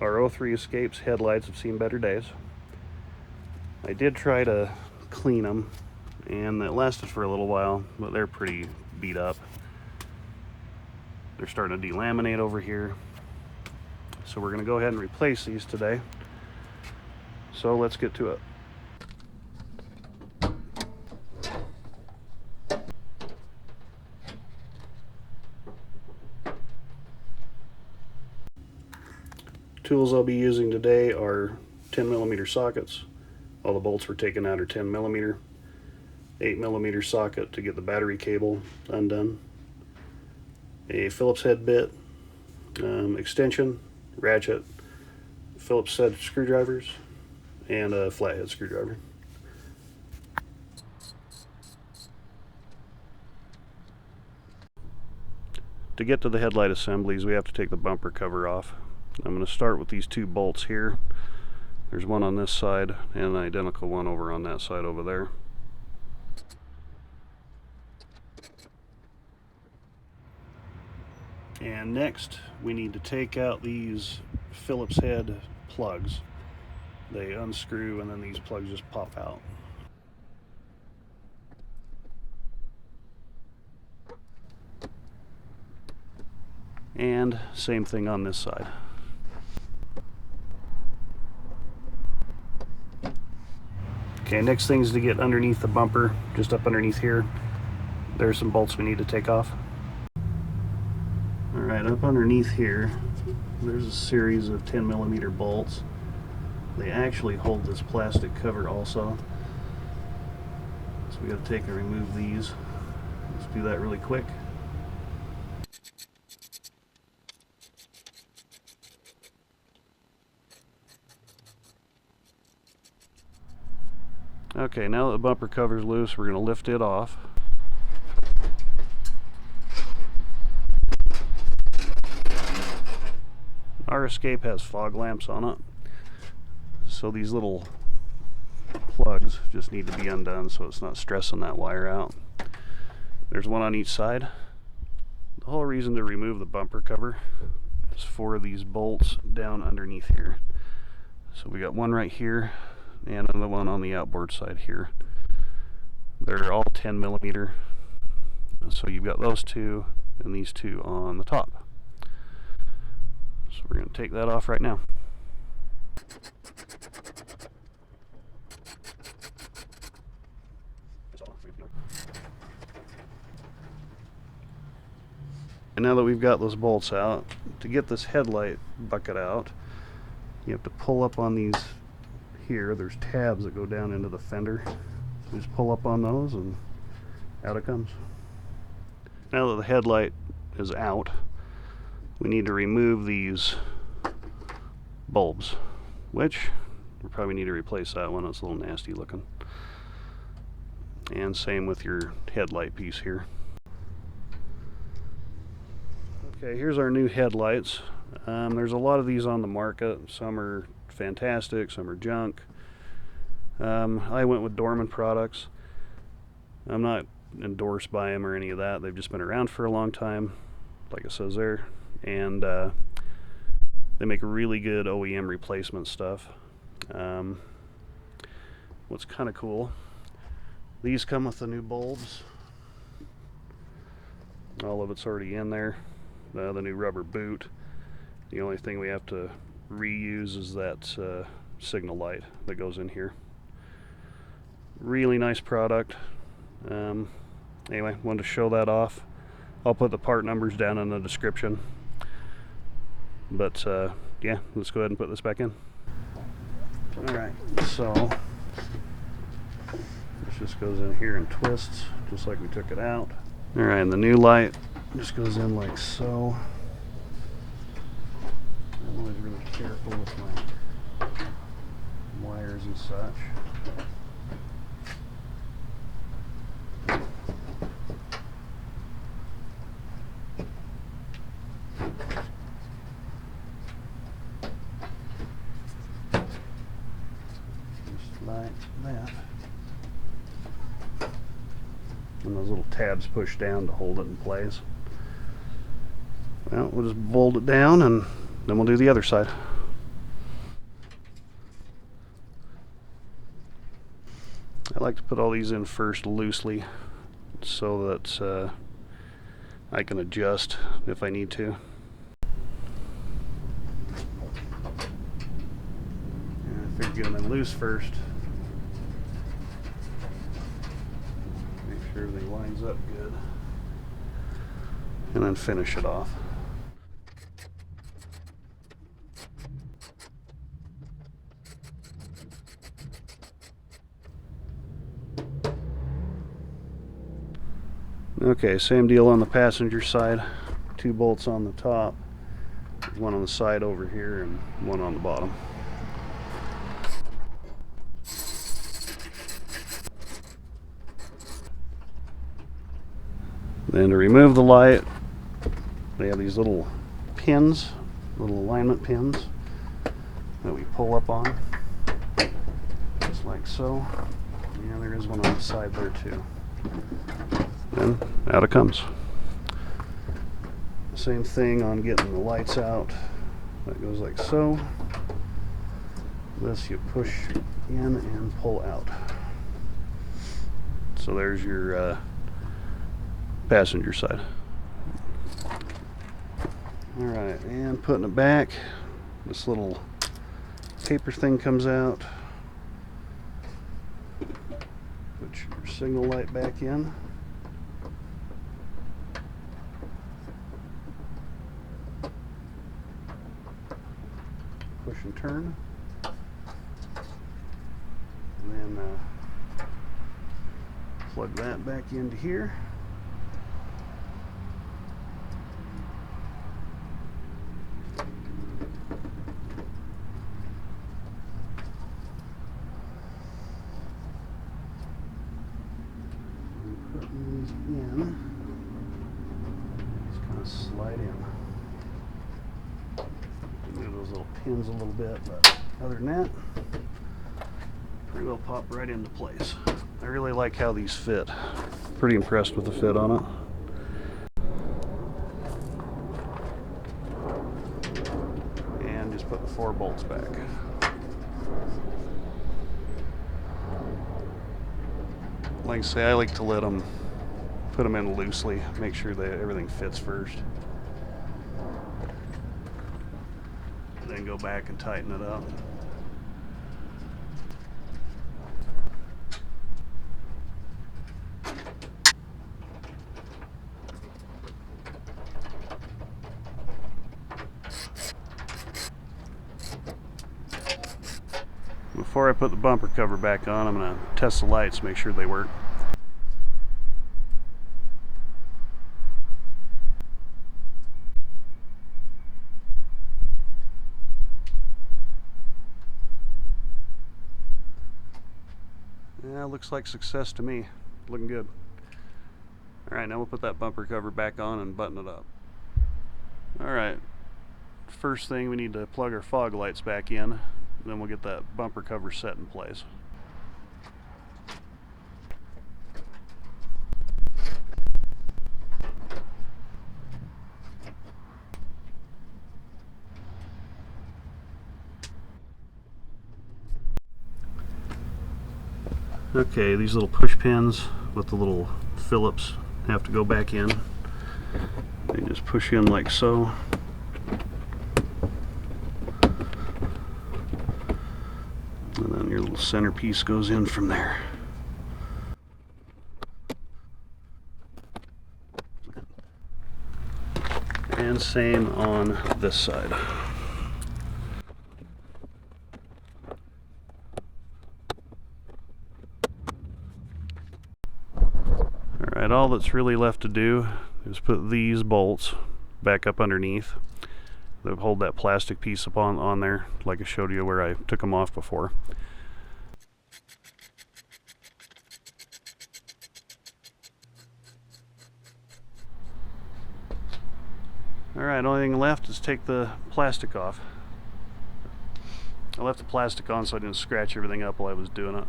Our 03 Escapes headlights have seen better days. I did try to clean them, and that lasted for a little while, but they're pretty beat up. They're starting to delaminate over here. So we're going to go ahead and replace these today. So let's get to it. Tools I'll be using today are 10mm sockets. All the bolts were taken out are 10mm. 8mm socket to get the battery cable undone. A Phillips head bit, extension, ratchet, Phillips head screwdrivers, and a flathead screwdriver. To get to the headlight assemblies, we have to take the bumper cover off. I'm going to start with these two bolts here. There's one on this side and an identical one over on that side over there. And next, we need to take out these Phillips head plugs. They unscrew and then these plugs just pop out. And same thing on this side. Okay, next thing is to get underneath the bumper, just up underneath here. There's some bolts we need to take off. Alright, up underneath here, there's a series of 10mm bolts. They actually hold this plastic cover also. So we got to take and remove these. Let's do that really quick. Okay, now that the bumper cover's loose, we're going to lift it off. Our Escape has fog lamps on it, so these little plugs just need to be undone so it's not stressing that wire out. There's one on each side. The whole reason to remove the bumper cover is for these bolts down underneath here. So we got one right here and another one on the outboard side here. They're all 10mm, so you've got those two and these two on the top. So we're going to take that off right now. And now that we've got those bolts out, to get this headlight bucket out, you have to pull up on these here. There's tabs that go down into the fender. So just pull up on those and out it comes. Now that the headlight is out, we need to remove these bulbs, which we probably need to replace that one. It's a little nasty looking. And same with your headlight piece here. Okay, here's our new headlights. There's a lot of these on the market. Some are fantastic, some are junk. I went with Dorman products. I'm not endorsed by them or any of that. They've just been around for a long time, like it says there, and they make really good OEM replacement stuff. What's kind of cool, these come with the new bulbs. All of it's already in there. The new rubber boot. The only thing we have to reuse is that signal light that goes in here. Really nice product. Anyway, wanted to show that off. I'll put the part numbers down in the description. But yeah, let's go ahead and put this back in. Alright, so this just goes in here and twists just like we took it out. Alright, and the new light just goes in like so. I'm always really careful with my wires and such. Just like that. And those little tabs push down to hold it in place. Well, we'll just bolt it down and then we'll do the other side. like to put all these in first loosely so that I can adjust if I need to. I figure get them in loose first. Make sure everything lines up good. And then finish it off. Okay, same deal on the passenger side. 2 bolts on the top. There's one on the side over here and one on the bottom. Then to remove the light, they have these little pins, little alignment pins that we pull up on, just like so. And there is one on the side there too. Then out it comes. Same thing on getting the lights out. That goes like so. This you push in and pull out. So there's your passenger side. Alright, and putting it back, this little paper thing comes out. Put your signal light back in. Push and turn. And then plug that back into here. Putting these in. Just kind of slide in. Move those little pins a little bit, but other than that, pretty well pop right into place. I really like how these fit. Pretty impressed with the fit on it. And just put the 4 bolts back. Like I say, I like to put them in loosely, make sure that everything fits first. Then go back and tighten it up. Before I put the bumper cover back on, I'm going to test the lights, make sure they work. Yeah, looks like success to me. Looking good. Alright, now we'll put that bumper cover back on and button it up. Alright, first thing we need to plug our fog lights back in, then we'll get that bumper cover set in place. Okay, these little push pins with the little Phillips have to go back in. They just push in like so. And then your little centerpiece goes in from there. And same on this side. Alright, all that's really left to do is put these bolts back up underneath. They'll hold that plastic piece on there, like I showed you where I took them off before. Alright, only thing left is take the plastic off. I left the plastic on so I didn't scratch everything up while I was doing it.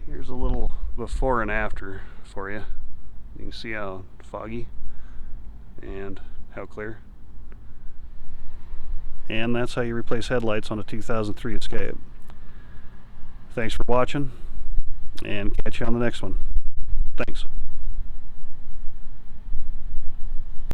Here's a little before and after for you. You can see how foggy And how clear. And that's how you replace headlights on a 2003 Escape. Thanks for watching, and catch you on the next one. Thanks.